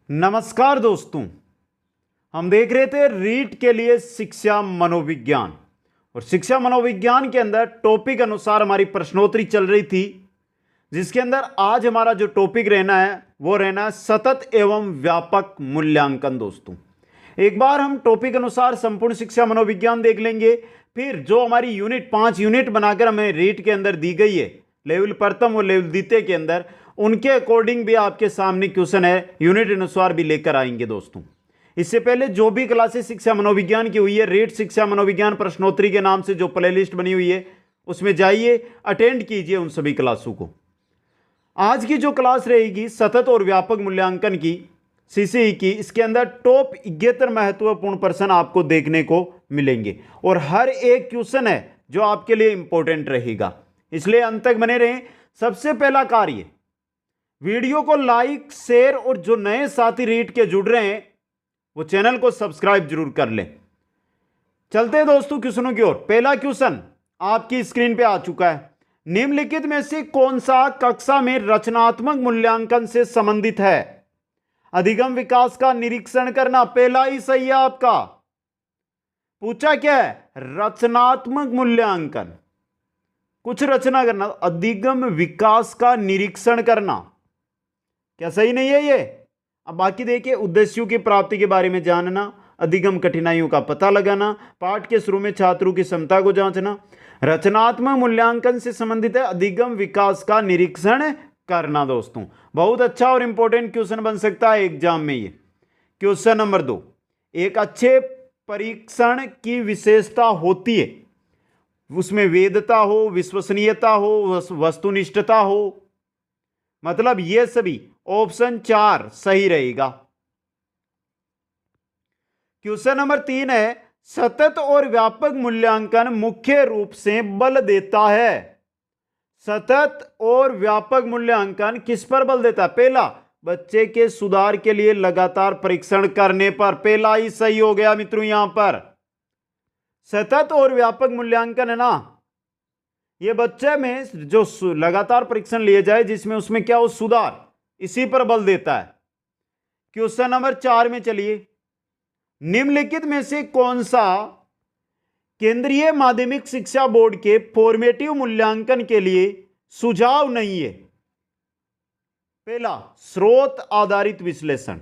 नमस्कार दोस्तों, हम देख रहे थे रीट के लिए शिक्षा मनोविज्ञान और शिक्षा मनोविज्ञान के अंदर टॉपिक अनुसार हमारी प्रश्नोत्तरी चल रही थी, जिसके अंदर आज हमारा जो टॉपिक रहना है वो रहना है सतत एवं व्यापक मूल्यांकन। दोस्तों, एक बार हम टॉपिक अनुसार संपूर्ण शिक्षा मनोविज्ञान देख लेंगे, फिर जो हमारी यूनिट 5 यूनिट बनाकर हमें रीट के अंदर दी गई है लेवल प्रथम और लेवल द्वितीय के अंदर, उनके अकॉर्डिंग भी आपके सामने क्वेश्चन है यूनिट अनुसार भी लेकर आएंगे। दोस्तों, इससे पहले जो भी क्लासेस शिक्षा मनोविज्ञान की हुई है, रीट शिक्षा मनोविज्ञान प्रश्नोत्तरी के नाम से जो प्लेलिस्ट बनी हुई है उसमें जाइए, अटेंड कीजिए उन सभी क्लासों को। आज की जो क्लास रहेगी सतत और व्यापक मूल्यांकन की सीसीई की, इसके अंदर टॉप 71 महत्वपूर्ण प्रश्न आपको देखने को मिलेंगे और हर एक क्वेश्चन है जो आपके लिए इंपॉर्टेंट रहेगा, इसलिए अंत तक बने रहें। सबसे पहला कार्य, वीडियो को लाइक शेयर और जो नए साथी रीट के जुड़ रहे हैं वो चैनल को सब्सक्राइब जरूर कर लें। चलते हैं दोस्तों क्वेश्चनों की ओर। पहला क्वेश्चन आपकी स्क्रीन पे आ चुका है। निम्नलिखित में से कौन सा कक्षा में रचनात्मक मूल्यांकन से संबंधित है? अधिगम विकास का निरीक्षण करना, पहला ही सही है आपका। पूछा क्या है? रचनात्मक मूल्यांकन, कुछ रचना करना, अधिगम विकास का निरीक्षण करना, क्या सही नहीं है ये? अब बाकी देखिए, उद्देश्यों की प्राप्ति के बारे में जानना, अधिगम कठिनाइयों का पता लगाना, पाठ के शुरू में छात्रों की क्षमता को जांचना। रचनात्मक मूल्यांकन से संबंधित है अधिगम विकास का निरीक्षण करना। दोस्तों, बहुत अच्छा और इंपॉर्टेंट क्वेश्चन बन सकता है एग्जाम में ये। क्वेश्चन नंबर 2, एक अच्छे परीक्षण की विशेषता होती है, उसमें वेदता हो, विश्वसनीयता हो, वस्तुनिष्ठता हो, मतलब ये सभी ऑप्शन 4 सही रहेगा। क्वेश्चन नंबर 3 है, सतत और व्यापक मूल्यांकन मुख्य रूप से बल देता है। सतत और व्यापक मूल्यांकन किस पर बल देता है? पहला, बच्चे के सुधार के लिए लगातार परीक्षण करने पर, पहला ही सही हो गया मित्रों। यहां पर सतत और व्यापक मूल्यांकन है ना, ये बच्चे में जो लगातार परीक्षण लिए जाए जिसमें उसमें क्या हो, सुधार, इसी पर बल देता है। क्वेश्चन नंबर 4 में चलिए, निम्नलिखित में से कौन सा केंद्रीय माध्यमिक शिक्षा बोर्ड के फॉर्मेटिव मूल्यांकन के लिए सुझाव नहीं है? पहला, स्रोत आधारित विश्लेषण,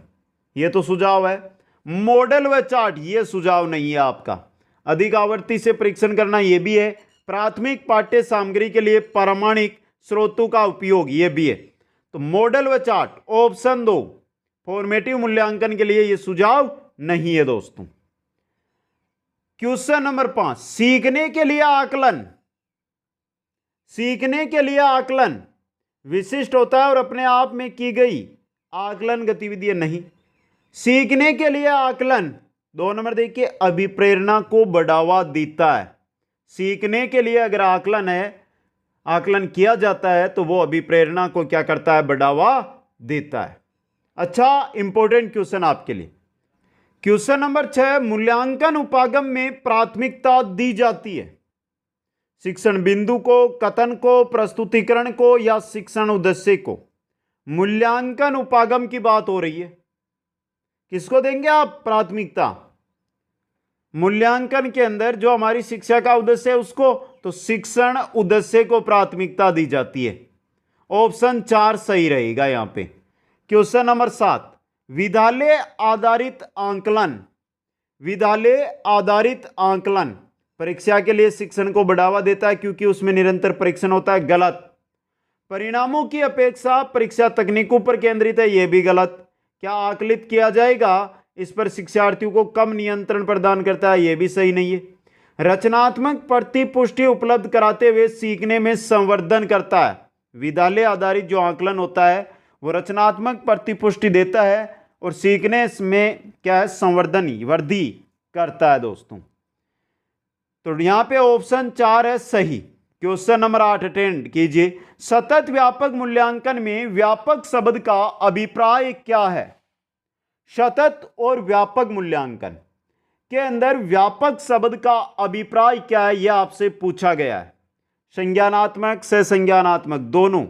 यह तो सुझाव है। मॉडल व चार्ट, यह सुझाव नहीं है आपका। अधिक आवृत्ति से परीक्षण करना, यह भी है। प्राथमिक पाठ्य सामग्री के लिए प्रामाणिक स्रोतों का उपयोग, यह भी है। तो मॉडल व चार्ट ऑप्शन 2 फॉर्मेटिव मूल्यांकन के लिए यह सुझाव नहीं है। दोस्तों, क्वेश्चन नंबर 5, सीखने के लिए आकलन, सीखने के लिए आकलन विशिष्ट होता है और अपने आप में की गई आकलन गतिविधियां नहीं। सीखने के लिए आकलन, 2 नंबर देखिए, अभिप्रेरणा को बढ़ावा देता है। सीखने के लिए अगर आकलन है, आकलन किया जाता है तो वो अभिप्रेरणा को क्या करता है? बढ़ावा देता है। अच्छा, इंपॉर्टेंट क्वेश्चन आपके लिए। क्वेश्चन नंबर 6, मूल्यांकन उपागम में प्राथमिकता दी जाती है शिक्षण बिंदु को, कथन को, प्रस्तुतिकरण को या शिक्षण उद्देश्य को? मूल्यांकन उपागम की बात हो रही है, किसको देंगे आप प्राथमिकता? मूल्यांकन के अंदर जो हमारी शिक्षा का उद्देश्य है उसको, तो शिक्षण उद्देश्य को प्राथमिकता दी जाती है। ऑप्शन 4 सही रहेगा यहां पे। क्वेश्चन नंबर 7, विद्यालय आधारित आंकलन, विद्यालय आधारित आंकलन परीक्षा के लिए शिक्षण को बढ़ावा देता है क्योंकि उसमें निरंतर परीक्षण होता है, गलत। परिणामों की अपेक्षा परीक्षा तकनीकों पर केंद्रित है, यह भी गलत। क्या आकलित किया जाएगा इस पर शिक्षार्थियों को कम नियंत्रण प्रदान करता है, यह भी सही नहीं है। रचनात्मक प्रतिपुष्टि उपलब्ध कराते हुए सीखने में संवर्धन करता है। विद्यालय आधारित जो आकलन होता है वो रचनात्मक प्रतिपुष्टि देता है और सीखने में क्या है? संवर्धन, वृद्धि करता है। दोस्तों, तो यहां पे ऑप्शन 4 है सही। क्वेश्चन नंबर 8 अटेंड कीजिए। सतत व्यापक मूल्यांकन में व्यापक शब्द का अभिप्राय क्या है? सतत और व्यापक मूल्यांकन के अंदर व्यापक शब्द का अभिप्राय क्या है, यह आपसे पूछा गया है। संज्ञानात्मक, सहसंज्ञानात्मक, दोनों,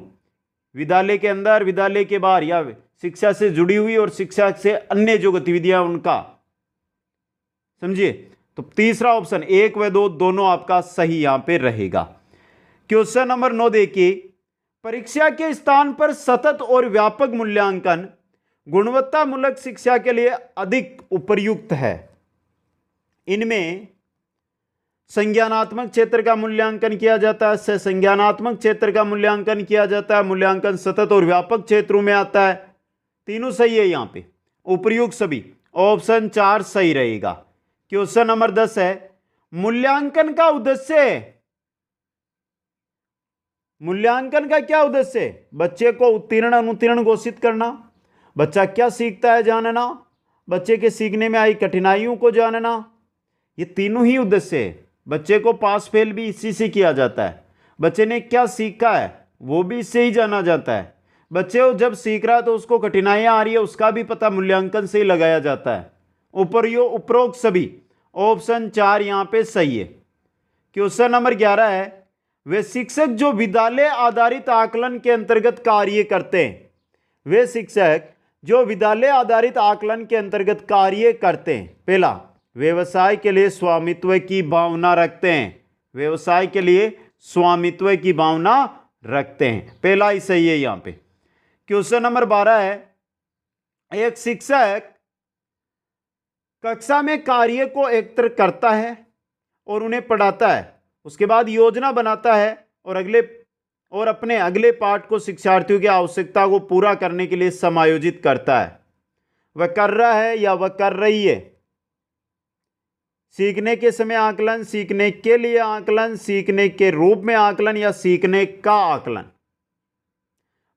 विद्यालय के अंदर, विद्यालय के बाहर या शिक्षा से जुड़ी हुई और शिक्षा से अन्य जो गतिविधियां उनका, समझिए। तो तीसरा ऑप्शन 1 व 2 दोनों आपका सही यहां पे रहेगा। क्वेश्चन नंबर 9 देखिए, परीक्षा के स्थान पर सतत और व्यापक मूल्यांकन गुणवत्तामूलक शिक्षा के लिए अधिक उपयुक्त है। इनमें संज्ञानात्मक क्षेत्र का मूल्यांकन किया जाता है, संज्ञानात्मक क्षेत्र का मूल्यांकन किया जाता है, मूल्यांकन सतत और व्यापक क्षेत्रों में आता है। तीनों सही है यहां पे, उपयुक्त सभी। ऑप्शन 4 सही रहेगा। क्वेश्चन नंबर 10 है, मूल्यांकन का उद्देश्य, मूल्यांकन का क्या उद्देश्य है? बच्चे को उत्तीर्ण अनुत्तीर्ण घोषित करना, बच्चा क्या सीखता है जानना, बच्चे के सीखने में आई कठिनाइयों को जानना, ये तीनों ही उद्देश्य है। बच्चे को पास फेल भी इसी से किया जाता है, बच्चे ने क्या सीखा है वो भी इससे ही जाना जाता है। बच्चे को जब सीख रहा है तो उसको कठिनाइयां आ रही है उसका भी पता मूल्यांकन से ही लगाया जाता है। उपरोक्त सभी, ऑप्शन 4 यहां पे सही है। क्वेश्चन नंबर 11 है, वे शिक्षक जो विद्यालय आधारित आकलन के अंतर्गत कार्य करते हैं, वे शिक्षक जो विद्यालय आधारित आकलन के अंतर्गत कार्य करते हैं, पहला, व्यवसाय के लिए स्वामित्व की भावना रखते हैं, व्यवसाय के लिए स्वामित्व की भावना रखते हैं, पहला ही सही है यहां पे। क्वेश्चन नंबर 12 है, एक शिक्षक कक्षा में कार्य को एकत्र करता है और उन्हें पढ़ाता है, उसके बाद योजना बनाता है और अपने अगले पाठ को शिक्षार्थियों की आवश्यकता को पूरा करने के लिए समायोजित करता है। वह कर रहा है या वह कर रही है? सीखने के समय आकलन, सीखने के लिए आकलन, सीखने के रूप में आकलन या सीखने का आकलन?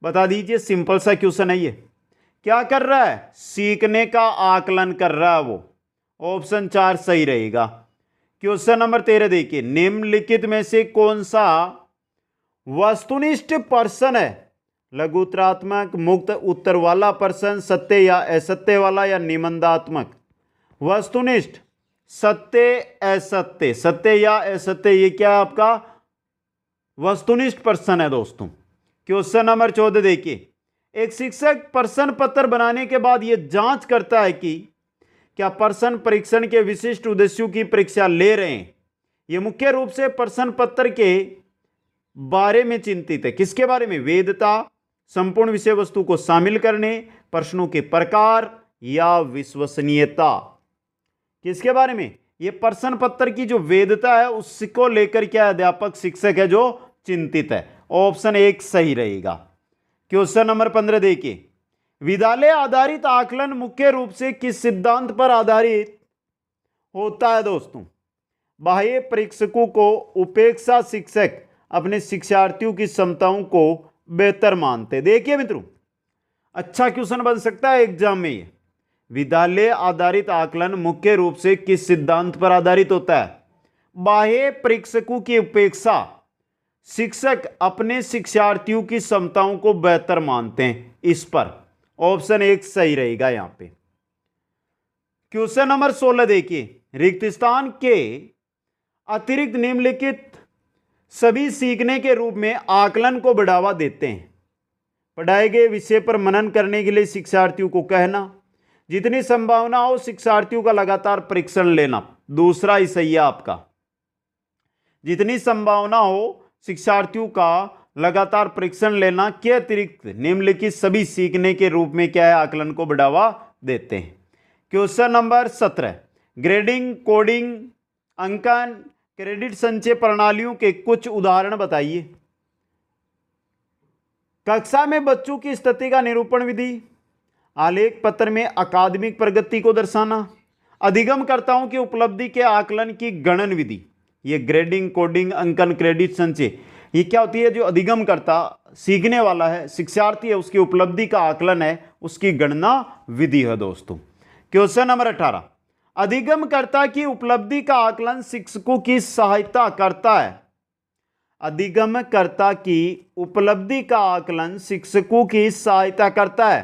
बता दीजिए, सिंपल सा क्वेश्चन है ये। क्या कर रहा है? सीखने का आकलन कर रहा है वो। ऑप्शन 4 सही रहेगा। क्वेश्चन नंबर 13 देखिए, निम्नलिखित में से कौन सा वस्तुनिष्ठ प्रश्न है? लघुत्तरात्मक, मुक्त उत्तर वाला प्रश्न, सत्य या असत्य वाला, या निबंधात्मक? वस्तुनिष्ठ, सत्य असत्य, सत्य या असत्य, ये क्या है आपका वस्तुनिष्ठ प्रश्न है दोस्तों। क्वेश्चन नंबर 14 देखिए, एक शिक्षक प्रश्न पत्र बनाने के बाद यह जांच करता है कि क्या प्रश्न परीक्षण के विशिष्ट उद्देश्यों की परीक्षा ले रहे हैं। यह मुख्य रूप से प्रश्न पत्र के बारे में चिंतित है। किसके बारे में? वैधता, संपूर्ण विषय वस्तु को शामिल करने, प्रश्नों के प्रकार या विश्वसनीयता। किसके बारे में? यह प्रश्न पत्र की जो वैधता है उसको लेकर क्या अध्यापक शिक्षक है जो चिंतित है। ऑप्शन 1 सही रहेगा। क्वेश्चन नंबर 15 देखिए, विद्यालय आधारित आकलन मुख्य रूप से किस सिद्धांत पर आधारित होता है दोस्तों? बाह्य परीक्षकों को उपेक्षा शिक्षक अपने शिक्षार्थियों की क्षमताओं को बेहतर मानते। देखिए मित्रों, अच्छा क्वेश्चन बन सकता है एग्जाम में ये। विद्यालय आधारित आकलन मुख्य रूप से किस सिद्धांत पर आधारित होता है? बाह्य परीक्षकों की उपेक्षा शिक्षक अपने शिक्षार्थियों की क्षमताओं को बेहतर मानते हैं, इस पर। ऑप्शन 1 सही रहेगा यहां पे। क्वेश्चन नंबर 16 देखिए, रिक्त स्थान के अतिरिक्त निम्नलिखित सभी सीखने के रूप में आकलन को बढ़ावा देते हैं। पढ़ाए गए विषय पर मनन करने के लिए शिक्षार्थियों को कहना, जितनी संभावना हो शिक्षार्थियों का लगातार परीक्षण लेना, दूसरा ही सही है आपका। जितनी संभावना हो शिक्षार्थियों का लगातार परीक्षण लेना के अतिरिक्त निम्नलिखित सभी सीखने के रूप में क्या है? आकलन को बढ़ावा देते हैं। क्वेश्चन नंबर 17, ग्रेडिंग, कोडिंग, अंकन, क्रेडिट संचय प्रणालियों के कुछ उदाहरण बताइए। कक्षा में बच्चों की स्थिति का निरूपण विधि, आलेख पत्र में अकादमिक प्रगति को दर्शाना, अधिगमकर्ताओं की उपलब्धि के आकलन की गणन विधि। ये ग्रेडिंग, कोडिंग, अंकन, क्रेडिट संचय, ये क्या होती है? जो अधिगमकर्ता सीखने वाला है, शिक्षार्थी है, उसकी उपलब्धि का आकलन है, उसकी गणना विधि है दोस्तों। क्वेश्चन नंबर 18, अधिगमकर्ता की उपलब्धि का आकलन शिक्षकों की सहायता करता है। अधिगमकर्ता की उपलब्धि का आकलन शिक्षकों की सहायता करता है।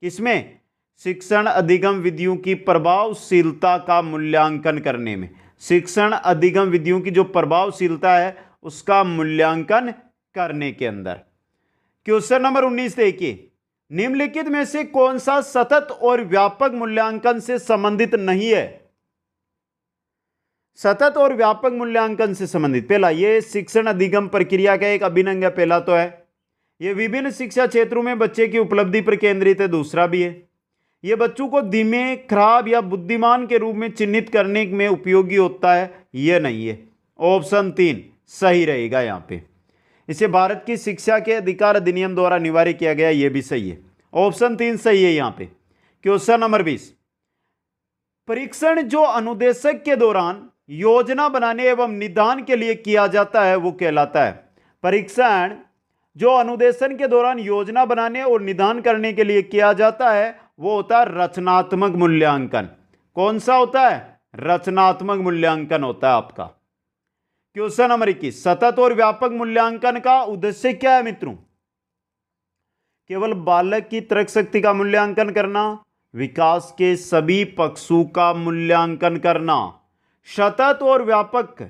किसमें? शिक्षण अधिगम विधियों की प्रभावशीलता का मूल्यांकन करने में। शिक्षण अधिगम विधियों की जो प्रभावशीलता है उसका मूल्यांकन करने के अंदर। क्वेश्चन नंबर 19 देखिए, निम्नलिखित में से कौन सा सतत और व्यापक मूल्यांकन से संबंधित नहीं है? सतत और व्यापक मूल्यांकन से संबंधित पहला, ये शिक्षण अधिगम प्रक्रिया का एक अभिन्न अंग पहला तो है। ये विभिन्न शिक्षा क्षेत्रों में बच्चे की उपलब्धि पर केंद्रित है, दूसरा भी है। ये बच्चों को धीमे, खराब या बुद्धिमान के रूप में चिन्हित करने में उपयोगी होता है, ये नहीं है। ऑप्शन 3 सही रहेगा यहाँ पे। इसे भारत की शिक्षा के अधिकार अधिनियम द्वारा अनिवार्य किया गया, ये भी सही है। ऑप्शन 3 सही है यहाँ पे। क्वेश्चन नंबर 20, परीक्षण जो अनुदेशक के दौरान योजना बनाने एवं निदान के लिए किया जाता है वो कहलाता है। परीक्षण जो अनुदेशन के दौरान योजना बनाने और निदान करने के लिए किया जाता है वो होता है रचनात्मक मूल्यांकन। कौन सा होता है? रचनात्मक मूल्यांकन होता है आपका। क्वेश्चन नंबर 21, सतत और व्यापक मूल्यांकन का उद्देश्य क्या है मित्रों? केवल बालक की तर्क शक्ति का मूल्यांकन करना, विकास के सभी पक्षों का मूल्यांकन करना। सतत और व्यापक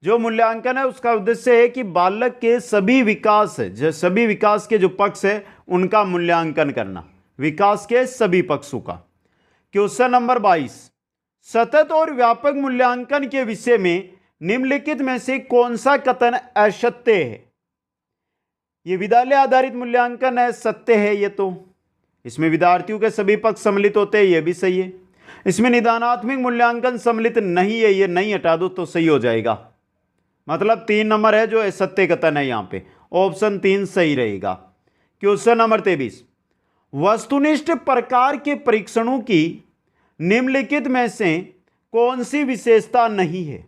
जो मूल्यांकन है उसका उद्देश्य है कि बालक के सभी विकास के जो पक्ष है उनका मूल्यांकन करना, विकास के सभी पक्षों का। क्वेश्चन नंबर 22, सतत और व्यापक मूल्यांकन के विषय में निम्नलिखित में से कौन सा कथन असत्य है? यह विद्यालय आधारित मूल्यांकन है, सत्य है ये तो। इसमें विद्यार्थियों के सभी पक्ष सम्मिलित होते हैं, यह भी सही है। इसमें निदानात्मक मूल्यांकन सम्मिलित नहीं है, ये नहीं हटा दो तो सही हो जाएगा। मतलब 3 नंबर है जो सत्य कथन है यहाँ पे। ऑप्शन 3 सही रहेगा। क्वेश्चन नंबर 23, वस्तुनिष्ठ प्रकार के परीक्षणों की निम्नलिखित में से कौन सी विशेषता नहीं है?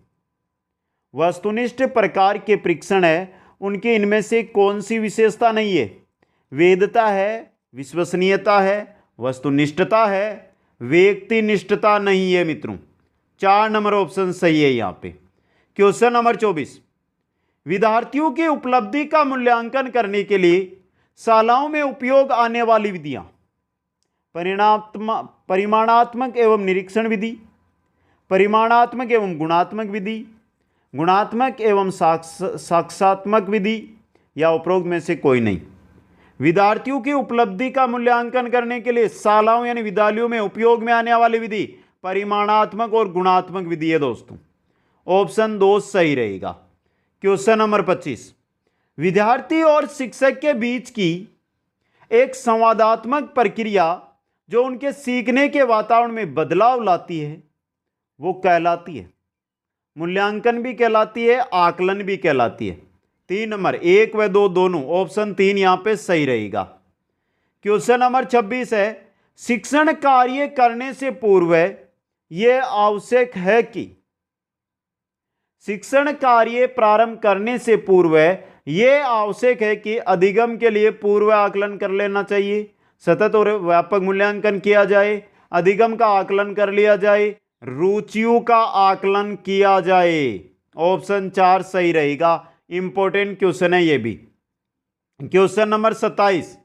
वस्तुनिष्ठ प्रकार के परीक्षण है उनकी इनमें से कौन सी विशेषता नहीं है? वैधता है, विश्वसनीयता है, वस्तुनिष्ठता है, व्यक्तिनिष्ठता नहीं है मित्रों। 4 नंबर ऑप्शन सही है यहाँ पे। क्वेश्चन नंबर 24, विद्यार्थियों की उपलब्धि का मूल्यांकन करने के लिए शालाओं में उपयोग आने वाली विधियां परिमाणात्मक एवं निरीक्षण विधि, परिमाणात्मक एवं गुणात्मक विधि, गुणात्मक एवं साक्ष्यात्मक विधि, या उपरोक्त में से कोई नहीं। विद्यार्थियों की उपलब्धि का मूल्यांकन करने के लिए शालाओं यानी विद्यालयों में उपयोग में आने वाली विधि परिमाणात्मक और गुणात्मक विधि है दोस्तों। ऑप्शन 2 सही रहेगा। क्वेश्चन नंबर 25, विद्यार्थी और शिक्षक के बीच की एक संवादात्मक प्रक्रिया जो उनके सीखने के वातावरण में बदलाव लाती है वो कहलाती है, मूल्यांकन भी कहलाती है, आकलन भी कहलाती है। 3 नंबर 1 व 2 दोनों। ऑप्शन 3 यहां पे सही रहेगा। क्वेश्चन नंबर 26 है, शिक्षण कार्य करने से पूर्व यह आवश्यक है कि, शिक्षण कार्य प्रारंभ करने से पूर्व यह आवश्यक है कि अधिगम के लिए पूर्व आकलन कर लेना चाहिए, सतत और व्यापक मूल्यांकन किया जाए, अधिगम का आकलन कर लिया जाए, रुचियों का आकलन किया जाए। ऑप्शन 4 सही रहेगा। इंपॉर्टेंट क्वेश्चन है ये भी। क्वेश्चन नंबर 27,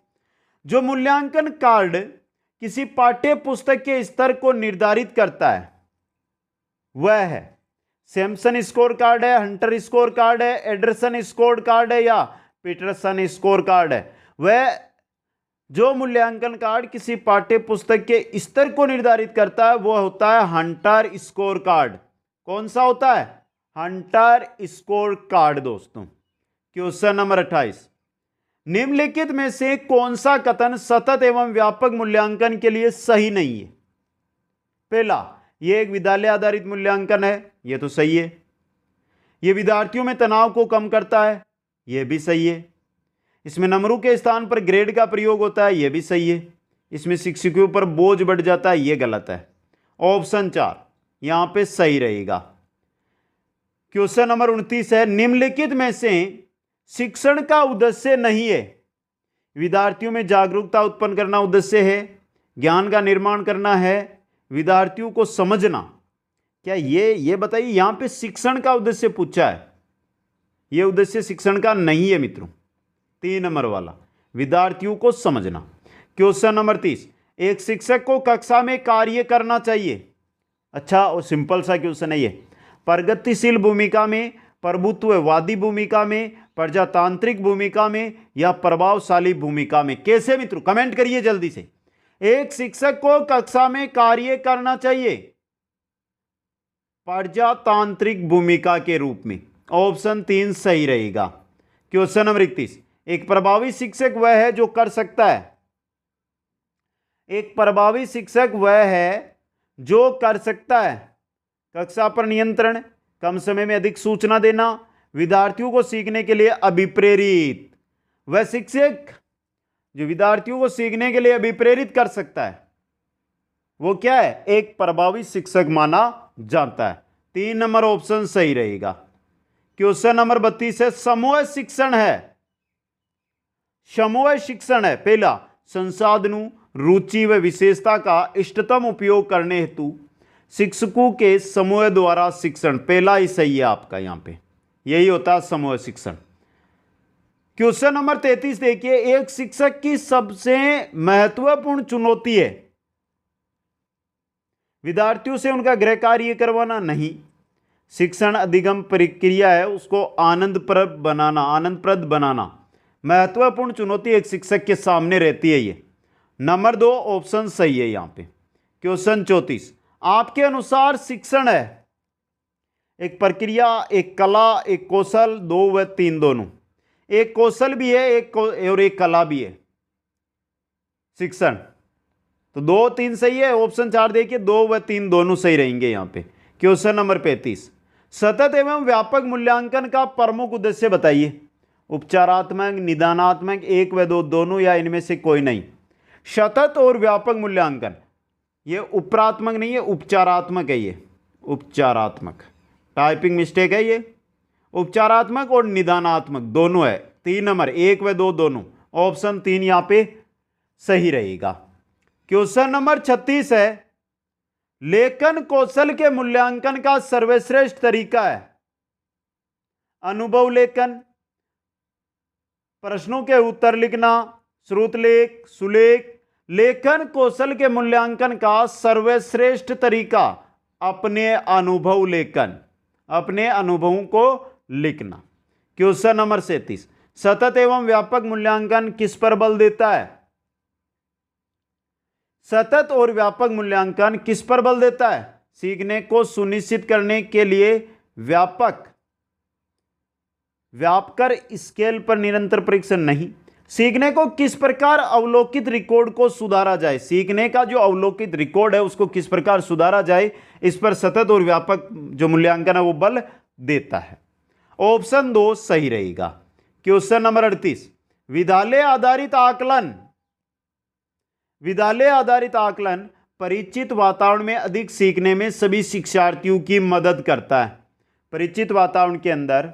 जो मूल्यांकन कार्ड किसी पाठ्य पुस्तक के स्तर को निर्धारित करता है वह है सैमसन स्कोर कार्ड है, हंटर स्कोर कार्ड है, एडरसन स्कोर कार्ड है या पीटरसन स्कोर कार्ड है। वह जो मूल्यांकन कार्ड किसी पाठ्य पुस्तक के स्तर को निर्धारित करता है वह होता है हंटर स्कोर कार्ड। कौन सा होता है? हंटर स्कोर कार्ड दोस्तों। क्वेश्चन नंबर 28, निम्नलिखित में से कौन सा कथन सतत एवं व्यापक मूल्यांकन के लिए सही नहीं है? पहला, यह एक विद्यालय आधारित मूल्यांकन है, यह तो सही है। यह विद्यार्थियों में तनाव को कम करता है, यह भी सही है। इसमें नंबरों के स्थान पर ग्रेड का प्रयोग होता है, यह भी सही है। इसमें शिक्षकों पर बोझ बढ़ जाता है, यह गलत है। ऑप्शन 4 यहां पे सही रहेगा। क्वेश्चन नंबर 29 है, निम्नलिखित में से शिक्षण का उद्देश्य नहीं है? विद्यार्थियों में जागरूकता उत्पन्न करना उद्देश्य है, ज्ञान का निर्माण करना है, विद्यार्थियों को समझना। क्या ये बताइए, यहां पे शिक्षण का उद्देश्य पूछा है, यह उद्देश्य शिक्षण का नहीं है मित्रों। 3 नंबर वाला, विद्यार्थियों को समझना। क्वेश्चन नंबर 30, एक शिक्षक को कक्षा में कार्य करना चाहिए। अच्छा और सिंपल सा क्वेश्चन है ये। प्रगतिशील भूमिका में, प्रभुत्ववादी भूमिका में, प्रजातांत्रिक भूमिका में या प्रभावशाली भूमिका में? कैसे मित्रों, कमेंट करिए जल्दी से। एक शिक्षक को कक्षा में कार्य करना चाहिए प्रजातांत्रिक भूमिका के रूप में। ऑप्शन 3 सही रहेगा। क्वेश्चन नंबर 31, एक प्रभावी शिक्षक वह है जो कर सकता है। एक प्रभावी शिक्षक वह है जो कर सकता है कक्षा पर नियंत्रण, कम समय में अधिक सूचना देना, विद्यार्थियों को सीखने के लिए अभिप्रेरित। वह शिक्षक जो विद्यार्थियों को सीखने के लिए अभिप्रेरित कर सकता है वो क्या है? एक प्रभावी शिक्षक माना जाता है। 3 नंबर ऑप्शन सही रहेगा। क्वेश्चन नंबर 32 है, समूह शिक्षण है। समूह शिक्षण है पहला, संसाधनों, रुचि व विशेषता का इष्टतम उपयोग करने हेतु शिक्षकों के समूह द्वारा शिक्षण। पहला ही सही है आपका, यहां पे यही होता है समूह शिक्षण। क्वेश्चन नंबर 33 देखिए, एक शिक्षक की सबसे महत्वपूर्ण चुनौती है विद्यार्थियों से उनका गृह कार्य करवाना नहीं। शिक्षण अधिगम प्रक्रिया है, उसको आनंदप्रद बनाना महत्वपूर्ण चुनौती एक शिक्षक के सामने रहती है। ये नंबर 2 ऑप्शन सही है यहां पे। क्वेश्चन 34, आपके अनुसार शिक्षण है एक प्रक्रिया, एक कला, एक कौशल, 2 व 3 दोनों? एक कौशल भी है और एक कला भी है शिक्षण, तो 2 3 सही है। ऑप्शन 4 देखिए, 2 व 3 दोनों सही रहेंगे यहां पे। क्वेश्चन नंबर 35, सतत एवं व्यापक मूल्यांकन का प्रमुख उद्देश्य बताइए। उपचारात्मक, निदानात्मक, 1 व 2 दोनों या इनमें से कोई नहीं? सतत और व्यापक मूल्यांकन ये उपरात्मक नहीं है, उपचारात्मक है। ये उपचारात्मक, टाइपिंग मिस्टेक है। ये उपचारात्मक और निदानात्मक दोनों है। 3 नंबर 1 व 2 दोनों, ऑप्शन 3 यहां पे सही रहेगा। क्वेश्चन नंबर 36 है, लेखन कौशल के मूल्यांकन का सर्वश्रेष्ठ तरीका है अनुभव लेखन, प्रश्नों के उत्तर लिखना, श्रुतलेख, सुलेख। लेखन कौशल के मूल्यांकन का सर्वश्रेष्ठ तरीका अपने अनुभव लेखन, अपने अनुभवों को लिखना। क्वेश्चन नंबर 37, सतत एवं व्यापक मूल्यांकन किस पर बल देता है? सतत और व्यापक मूल्यांकन किस पर बल देता है? सीखने को सुनिश्चित करने के लिए व्यापक स्केल पर निरंतर परीक्षण नहीं। सीखने को किस प्रकार अवलोकित रिकॉर्ड को सुधारा जाए, सीखने का जो अवलोकित रिकॉर्ड है उसको किस प्रकार सुधारा जाए, इस पर सतत और व्यापक जो मूल्यांकन है वो बल देता है। ऑप्शन 2 सही रहेगा। क्वेश्चन नंबर 38, विद्यालय आधारित आकलन। विद्यालय आधारित आकलन परिचित वातावरण में अधिक सीखने में सभी शिक्षार्थियों की मदद करता है। परिचित वातावरण के अंदर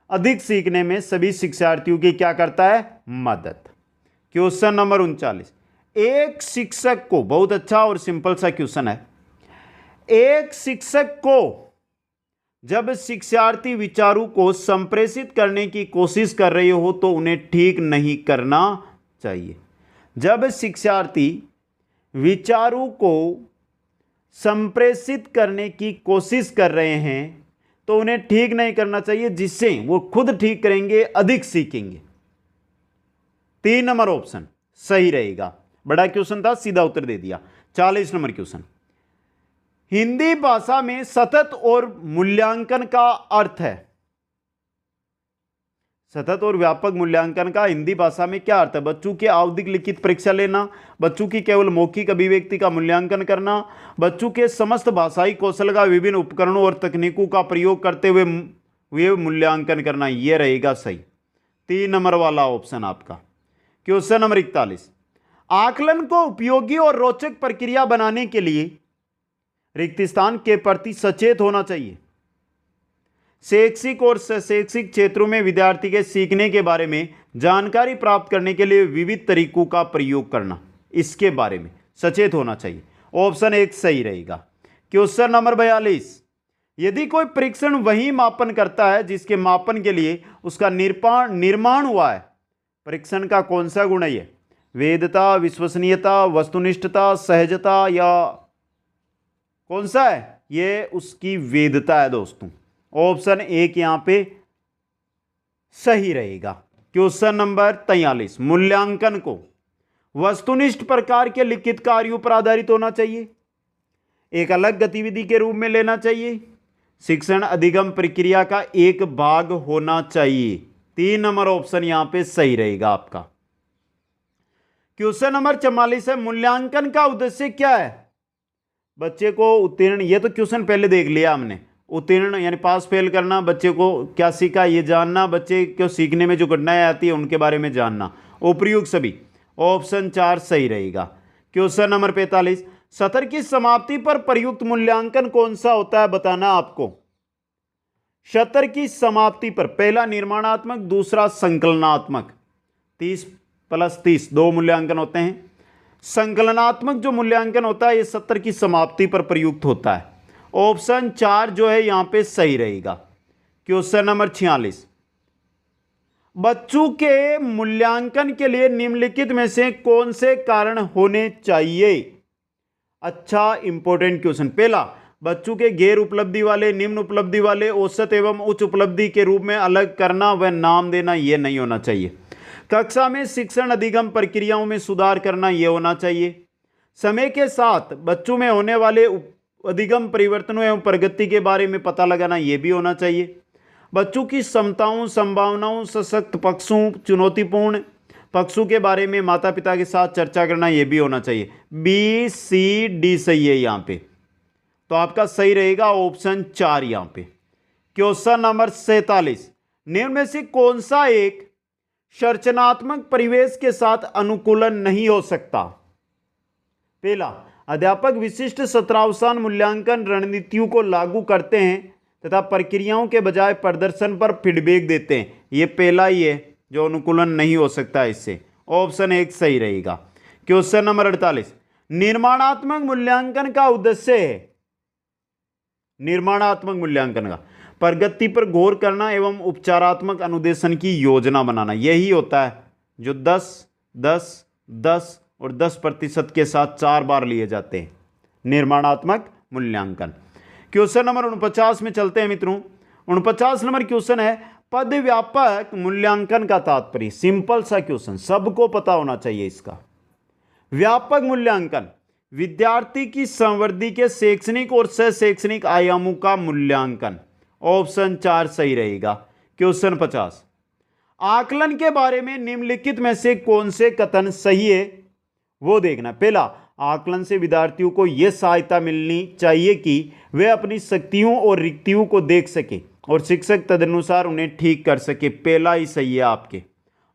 अधिक सीखने में सभी शिक्षार्थियों की क्या करता है? मदद। क्वेश्चन नंबर 39, एक शिक्षक को, बहुत अच्छा और सिंपल सा क्वेश्चन है, एक शिक्षक को जब शिक्षार्थी विचारों को संप्रेषित करने की कोशिश कर रहे हो तो उन्हें ठीक नहीं करना चाहिए। जब शिक्षार्थी विचारों को संप्रेषित करने की कोशिश कर रहे हैं तो उन्हें ठीक नहीं करना चाहिए, जिससे वो खुद ठीक करेंगे, अधिक सीखेंगे। 3 नंबर ऑप्शन सही रहेगा। बड़ा क्वेश्चन था, सीधा उत्तर दे दिया। 40 नंबर क्वेश्चन, हिंदी भाषा में सतत और मूल्यांकन का अर्थ है। सतत और व्यापक मूल्यांकन का हिंदी भाषा में क्या अर्थ है? बच्चों की आवधिक लिखित परीक्षा लेना, बच्चों की केवल मौखिक अभिव्यक्ति का मूल्यांकन करना, बच्चों के समस्त भाषाई कौशल का विभिन्न उपकरणों और तकनीकों का प्रयोग करते हुए मूल्यांकन करना। यह रहेगा सही, 3 नंबर वाला ऑप्शन आपका। क्वेश्चन नंबर 41, आकलन को उपयोगी और रोचक प्रक्रिया बनाने के लिए रिक्त स्थान के प्रति सचेत होना चाहिए। शैक्षिक और शैक्षिक क्षेत्रों में विद्यार्थी के सीखने के बारे में जानकारी प्राप्त करने के लिए विविध तरीकों का प्रयोग करना, इसके बारे में सचेत होना चाहिए। ऑप्शन 1 सही रहेगा। क्वेश्चन नंबर 42, यदि कोई परीक्षण वही मापन करता है जिसके मापन के लिए उसका निर्माण हुआ है, परीक्षण का कौन सा गुण है ये? वेदता, विश्वसनीयता, वस्तुनिष्ठता, सहजता, या कौन सा है? ये उसकी वेदता है दोस्तों। ऑप्शन 1 यहां पे सही रहेगा। क्वेश्चन नंबर 43, मूल्यांकन को वस्तुनिष्ठ प्रकार के लिखित कार्यों पर आधारित होना चाहिए, एक अलग गतिविधि के रूप में लेना चाहिए, शिक्षण अधिगम प्रक्रिया का एक भाग होना चाहिए। 3 नंबर ऑप्शन यहां पे सही रहेगा आपका। क्वेश्चन नंबर 44 है, मूल्यांकन का उद्देश्य क्या है? बच्चे को उत्तीर्ण, ये तो क्वेश्चन पहले देख लिया हमने, उत्तीर्ण यानी पास फेल करना, बच्चे को क्या सीखा ये जानना, बच्चे को सीखने में जो कठिनाई आती है उनके बारे में जानना, उपयुक्त सभी। ऑप्शन 4 सही रहेगा। क्वेश्चन नंबर 45, सत्र की समाप्ति पर प्रयुक्त मूल्यांकन कौन सा होता है, बताना आपको। सत्र की समाप्ति पर पहला निर्माणात्मक, दूसरा संकलनात्मक। 30 + 30 2 मूल्यांकन होते हैं। संकलनात्मक जो मूल्यांकन होता है ये सत्र की समाप्ति पर प्रयुक्त होता है। ऑप्शन 4 जो है यहां पे सही रहेगा। क्वेश्चन नंबर 46, बच्चों के मूल्यांकन के लिए निम्नलिखित में से कौन से कारण होने चाहिए? अच्छा इंपॉर्टेंट क्वेश्चन। पहला, बच्चों के गैर उपलब्धि वाले, निम्न उपलब्धि वाले, औसत एवं उच्च उपलब्धि के रूप में अलग करना व नाम देना, यह नहीं होना चाहिए। कक्षा में शिक्षण अधिगम प्रक्रियाओं में सुधार करना, यह होना चाहिए। समय के साथ बच्चों में होने वाले अधिगम परिवर्तनों एवं प्रगति के बारे में पता लगाना, यह भी होना चाहिए। बच्चों की क्षमताओं, संभावनाओं, सशक्त पक्षों, चुनौतीपूर्ण पक्षों के बारे में माता पिता के साथ चर्चा करना, यह भी होना चाहिए। बी सी डी सही है यहां पे, तो आपका सही रहेगा ऑप्शन 4 यहां पे। क्वेश्चन नंबर 47, निम्न में से कौन सा एक संरचनात्मक परिवेश के साथ अनुकूलन नहीं हो सकता? पहला, अध्यापक विशिष्ट सत्रावसान मूल्यांकन रणनीतियों को लागू करते हैं तथा प्रक्रियाओं के बजाय प्रदर्शन पर फीडबैक देते हैं, यह पहला ही है जो अनुकूलन नहीं हो सकता इससे। ऑप्शन 1 सही रहेगा। क्वेश्चन नंबर 48, निर्माणात्मक मूल्यांकन का उद्देश्य है, निर्माणात्मक मूल्यांकन का प्रगति पर गौर करना एवं उपचारात्मक अनुदेशन की योजना बनाना, यही होता है जो 10, 10, 10 और 10% के साथ 4 बार लिए जाते हैं, निर्माणात्मक मूल्यांकन। क्वेश्चन नंबर 49 में चलते हैं मित्रों। 49 नंबर क्वेश्चन है, पद व्यापक मूल्यांकन का तात्पर्य। सिंपल सा क्वेश्चन, सबको पता होना चाहिए इसका। व्यापक मूल्यांकन विद्यार्थी की संवृद्धि के शैक्षणिक और सह शैक्षणिक आयामों का मूल्यांकन। ऑप्शन 4 सही रहेगा। क्वेश्चन 50, आकलन के बारे में निम्नलिखित में से कौन से कथन सही है वो देखना। पहला, आकलन से विद्यार्थियों को यह सहायता मिलनी चाहिए कि वे अपनी शक्तियों और रिक्तियों को देख सके और शिक्षक तदनुसार उन्हें ठीक कर सके, पहला ही सही है आपके।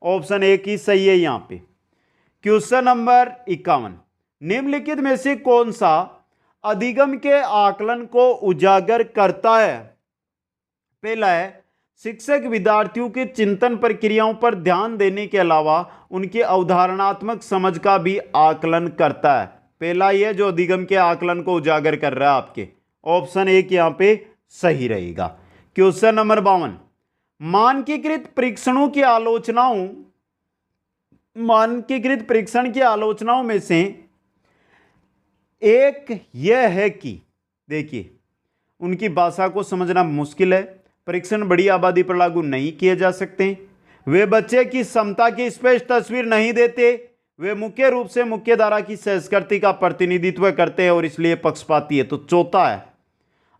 ऑप्शन 1 ही सही है यहां पे। क्वेश्चन नंबर 51, निम्नलिखित में से कौन सा अधिगम के आकलन को उजागर करता है? पहला है, शिक्षक विद्यार्थियों की चिंतन प्रक्रियाओं पर ध्यान देने के अलावा उनकी अवधारणात्मक समझ का भी आकलन करता है, पहला ही है जो अधिगम के आकलन को उजागर कर रहा है आपके। ऑप्शन 1 यहां पे सही रहेगा। क्वेश्चन नंबर 52, मानकीकृत परीक्षणों की आलोचनाओं, मानकीकृत परीक्षण की आलोचनाओं में से एक यह है कि देखिए उनकी भाषा को समझना मुश्किल है, परीक्षण बड़ी आबादी पर लागू नहीं किए जा सकते, वे बच्चे की क्षमता की स्पष्ट तस्वीर नहीं देते, वे मुख्य रूप से मुख्य धारा की संस्कृति का प्रतिनिधित्व करते हैं और इसलिए पक्षपाती है। तो चौथा है,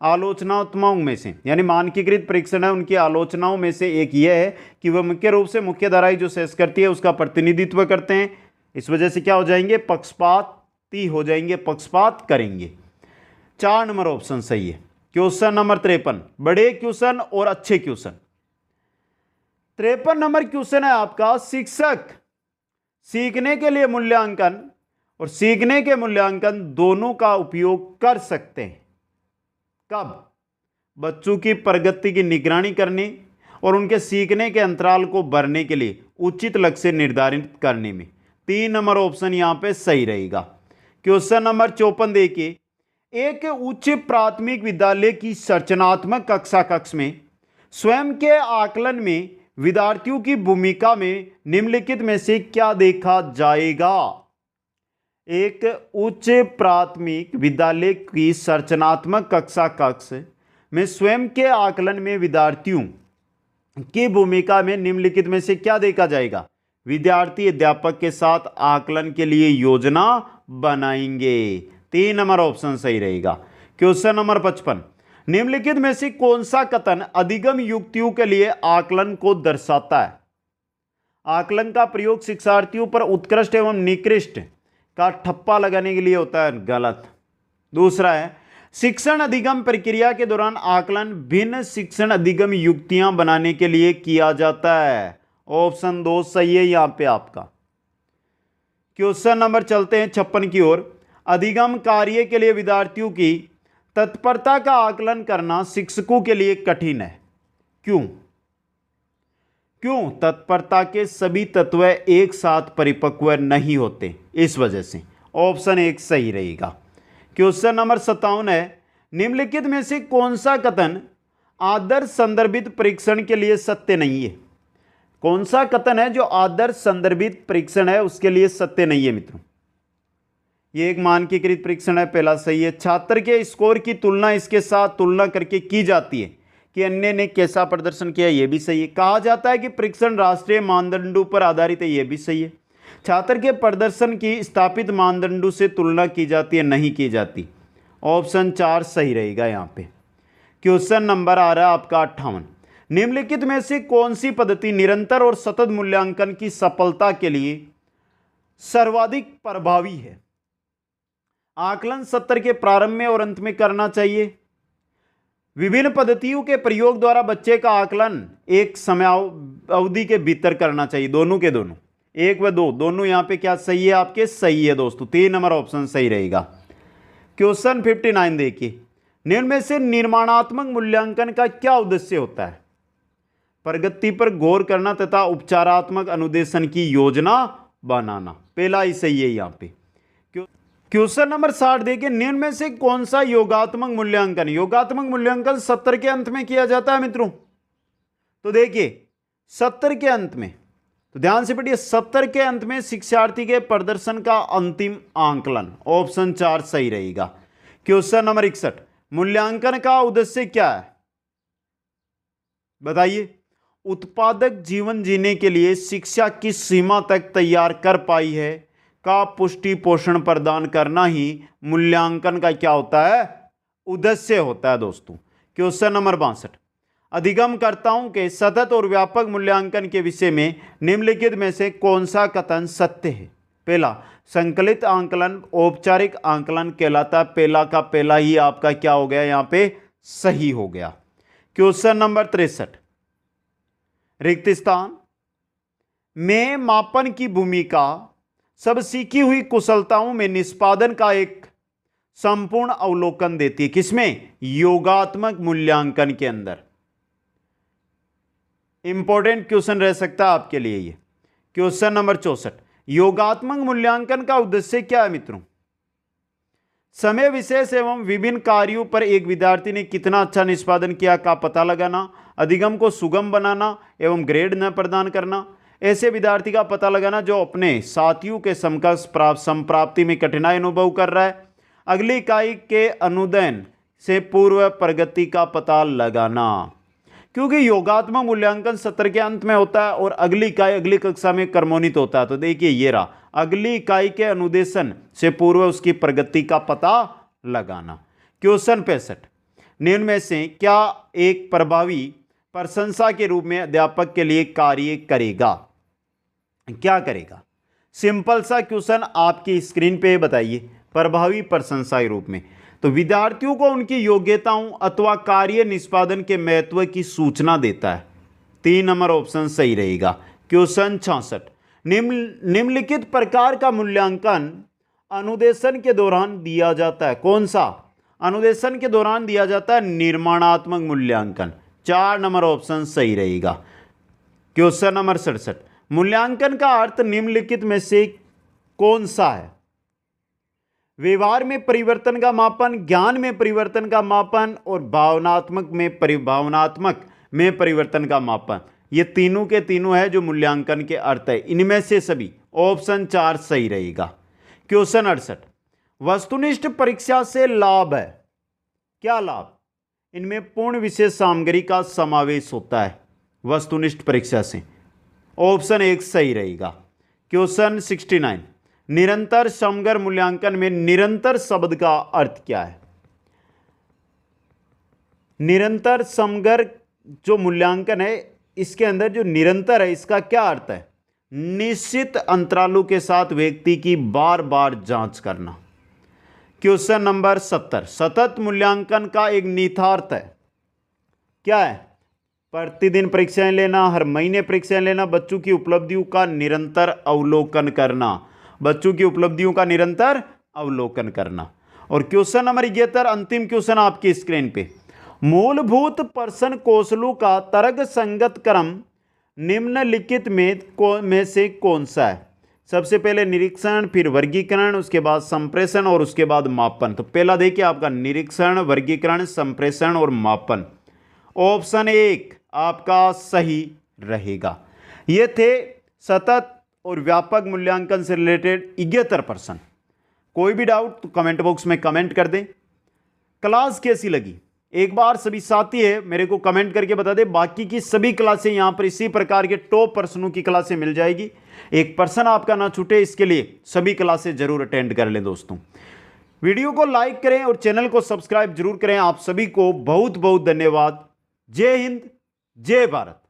आलोचनात्मकों में से यानी मानकीकृत परीक्षण है उनकी आलोचनाओं में से एक यह है कि वह मुख्य रूप से मुख्य धारा की जो संस्कृति है उसका प्रतिनिधित्व करते हैं, इस वजह से क्या हो जाएंगे, पक्षपाती हो जाएंगे, पक्षपात करेंगे। 4 नंबर ऑप्शन सही है। क्वेश्चन नंबर 53, बड़े क्वेश्चन और अच्छे क्वेश्चन। 53 नंबर क्वेश्चन है आपका, शिक्षक सीखने के लिए मूल्यांकन और सीखने के मूल्यांकन दोनों का उपयोग कर सकते हैं। कब? बच्चों की प्रगति की निगरानी करने और उनके सीखने के अंतराल को भरने के लिए उचित लक्ष्य निर्धारित करने में। 3 नंबर ऑप्शन यहां पे सही रहेगा। क्वेश्चन नंबर 54 देखिए, एक उच्च प्राथमिक विद्यालय की संरचनात्मक कक्षा कक्ष में स्वयं के आकलन में विद्यार्थियों की भूमिका में निम्नलिखित में से क्या देखा जाएगा? एक उच्च प्राथमिक विद्यालय की संरचनात्मक कक्षा कक्ष में स्वयं के आकलन में विद्यार्थियों की भूमिका में निम्नलिखित में से क्या देखा जाएगा? विद्यार्थी अध्यापक के साथ आकलन के लिए योजना बनाएंगे। 3 नंबर ऑप्शन सही रहेगा। क्वेश्चन नंबर 55, निम्नलिखित में से कौन सा कथन अधिगम युक्तियों के लिए आकलन को दर्शाता है? आकलन का प्रयोग शिक्षार्थियों पर उत्कृष्ट एवं निकृष्ट का ठप्पा लगाने के लिए होता है, गलत। दूसरा है, शिक्षण अधिगम प्रक्रिया के दौरान आकलन भिन्न शिक्षण अधिगम युक्तियां बनाने के लिए किया जाता है। ऑप्शन 2 सही है यहां पे आपका। क्वेश्चन नंबर चलते हैं 56 की ओर। अधिगम कार्य के लिए विद्यार्थियों की तत्परता का आकलन करना शिक्षकों के लिए कठिन है। क्यों? तत्परता के सभी तत्व एक साथ परिपक्व नहीं होते, इस वजह से। ऑप्शन 1 सही रहेगा। क्वेश्चन नंबर 57 है, निम्नलिखित में से कौन सा कथन आदर्श संदर्भित परीक्षण के लिए सत्य नहीं है? कौन सा कथन है जो आदर्श संदर्भित परीक्षण है उसके लिए सत्य नहीं है मित्रों? ये एक मानकीकृत परीक्षण है, पहला सही है। छात्र के स्कोर की तुलना इसके साथ तुलना करके की जाती है कि अन्य ने कैसा प्रदर्शन किया, यह भी सही है। कहा जाता है कि परीक्षण राष्ट्रीय मानदंडों पर आधारित है, यह भी सही है। छात्र के प्रदर्शन की स्थापित मानदंडों से तुलना की जाती है, नहीं की जाती। ऑप्शन 4 सही रहेगा यहाँ पे। क्वेश्चन नंबर आ रहा है आपका 58, निम्नलिखित में से कौन सी पद्धति निरंतर और सतत मूल्यांकन की सफलता के लिए सर्वाधिक प्रभावी है? आकलन सत्र के प्रारंभ में और अंत में करना चाहिए। विभिन्न पद्धतियों के प्रयोग द्वारा बच्चे का आकलन एक समय अवधि के भीतर करना चाहिए। दोनों के दोनों, 1 व 2 दोनों यहाँ पे क्या सही है आपके? सही है दोस्तों, 3 नंबर ऑप्शन सही रहेगा। क्वेश्चन 59 देखिए, निम्न में से निर्माणात्मक मूल्यांकन का क्या उद्देश्य होता है? प्रगति पर गौर करना तथा उपचारात्मक अनुदेशन की योजना बनाना, पहला ही सही है यहाँ पे। क्वेश्चन नंबर 60 देखिए, निम्न में से कौन सा योगात्मक मूल्यांकन सत्र के अंत में किया जाता है मित्रों? तो देखिए सत्र के अंत में, तो ध्यान से पढ़िए, सत्र के अंत में शिक्षार्थी के प्रदर्शन का अंतिम आंकलन। ऑप्शन 4 सही रहेगा। क्वेश्चन नंबर 61, मूल्यांकन का उद्देश्य क्या है बताइए? उत्पादक जीवन जीने के लिए शिक्षा किस सीमा तक तैयार कर पाई है का पुष्टि पोषण प्रदान करना ही मूल्यांकन का क्या होता है? उद्देश्य होता है दोस्तों। क्वेश्चन नंबर 62, अधिगमकर्ताओं के सतत और व्यापक मूल्यांकन के विषय में निम्नलिखित में से कौन सा कथन सत्य है? पहला, संकलित आंकलन औपचारिक आंकलन कहलाता है। पहला का पहला ही आपका क्या हो गया? यहां पे सही हो गया। क्वेश्चन नंबर 63, रिक्त स्थान में मापन की भूमिका सब सीखी हुई कुशलताओं में निष्पादन का एक संपूर्ण अवलोकन देती है। किसमें? योगात्मक मूल्यांकन के अंदर। इंपॉर्टेंट क्वेश्चन रह सकता है आपके लिए ये। क्वेश्चन नंबर 64, योगात्मक मूल्यांकन का उद्देश्य क्या है मित्रों? समय विशेष एवं विभिन्न कार्यों पर एक विद्यार्थी ने कितना अच्छा निष्पादन किया का पता लगाना, अधिगम को सुगम बनाना एवं ग्रेड न प्रदान करना, ऐसे विद्यार्थी का पता लगाना जो अपने साथियों के समकक्ष संप्राप्ति में कठिनाई अनुभव कर रहा है, अगली इकाई के अनुदान से पूर्व प्रगति का पता लगाना। क्योंकि योगात्मक मूल्यांकन सत्र के अंत में होता है और अगली इकाई अगली कक्षा में क्रमोन्वित होता है। तो देखिए ये रहा, अगली इकाई के अनुदेशन से पूर्व उसकी प्रगति का पता लगाना। क्वेश्चन 65, निम्न में से क्या एक प्रभावी प्रशंसा के रूप में अध्यापक के लिए कार्य करेगा? क्या करेगा? सिंपल सा क्वेश्चन आपकी स्क्रीन पे बताइए। प्रभावी प्रशंसा के रूप में तो विद्यार्थियों को उनकी योग्यताओं अथवा कार्य निष्पादन के महत्व की सूचना देता है। 3 नंबर ऑप्शन सही रहेगा। क्वेश्चन 66, निम्नलिखित प्रकार का मूल्यांकन अनुदेशन के दौरान दिया जाता है। कौन सा? अनुदेशन के दौरान दिया जाता है निर्माणात्मक मूल्यांकन। 4 नंबर ऑप्शन सही रहेगा। क्वेश्चन नंबर 67, मूल्यांकन का अर्थ निम्नलिखित में से कौन सा है? व्यवहार में परिवर्तन का मापन, ज्ञान में परिवर्तन का मापन और भावनात्मक में परिवर्तन का मापन। ये तीनों के तीनों है जो मूल्यांकन के अर्थ है। इनमें से सभी ऑप्शन 4 सही रहेगा। क्वेश्चन 68, वस्तुनिष्ठ परीक्षा से लाभ है। क्या लाभ? इनमें पूर्ण विषय सामग्री का समावेश होता है। वस्तुनिष्ठ परीक्षा से। ऑप्शन 1 सही रहेगा। क्वेश्चन 69, निरंतर समग्र मूल्यांकन में निरंतर शब्द का अर्थ क्या है? निरंतर समग्र जो मूल्यांकन है, इसके अंदर जो निरंतर है इसका क्या अर्थ है? निश्चित अंतरालों के साथ व्यक्ति की बार बार जांच करना। क्वेश्चन नंबर 70, सतत मूल्यांकन का एक निहितार्थ है, क्या है? प्रतिदिन परीक्षाएं लेना, हर महीने परीक्षाएं लेना, बच्चों की उपलब्धियों का निरंतर अवलोकन करना। बच्चों की उपलब्धियों का निरंतर अवलोकन करना। और क्वेश्चन नंबर 71, अंतिम क्वेश्चन आपकी स्क्रीन पे, मूलभूत प्रश्न कौशलों का तर्क संगत क्रम निम्नलिखित में से कौन सा है? सबसे पहले निरीक्षण, फिर वर्गीकरण, उसके बाद संप्रेषण और उसके बाद मापन। तो पहला देखिए आपका निरीक्षण, वर्गीकरण, संप्रेषण और मापन। ऑप्शन 1 आपका सही रहेगा। ये थे सतत और व्यापक मूल्यांकन से रिलेटेड 71 प्रश्न। कोई भी डाउट तो कमेंट बॉक्स में कमेंट कर दें। क्लास कैसी लगी एक बार सभी साथी है मेरे को कमेंट करके बता दे। बाकी की सभी क्लासें यहां पर इसी प्रकार के टॉप प्रश्नों की क्लासें मिल जाएगी। एक पर्सन आपका ना छूटे, इसके लिए सभी क्लासें जरूर अटेंड कर लें दोस्तों। वीडियो को लाइक करें और चैनल को सब्सक्राइब जरूर करें। आप सभी को बहुत बहुत धन्यवाद। जय हिंद, जय भारत।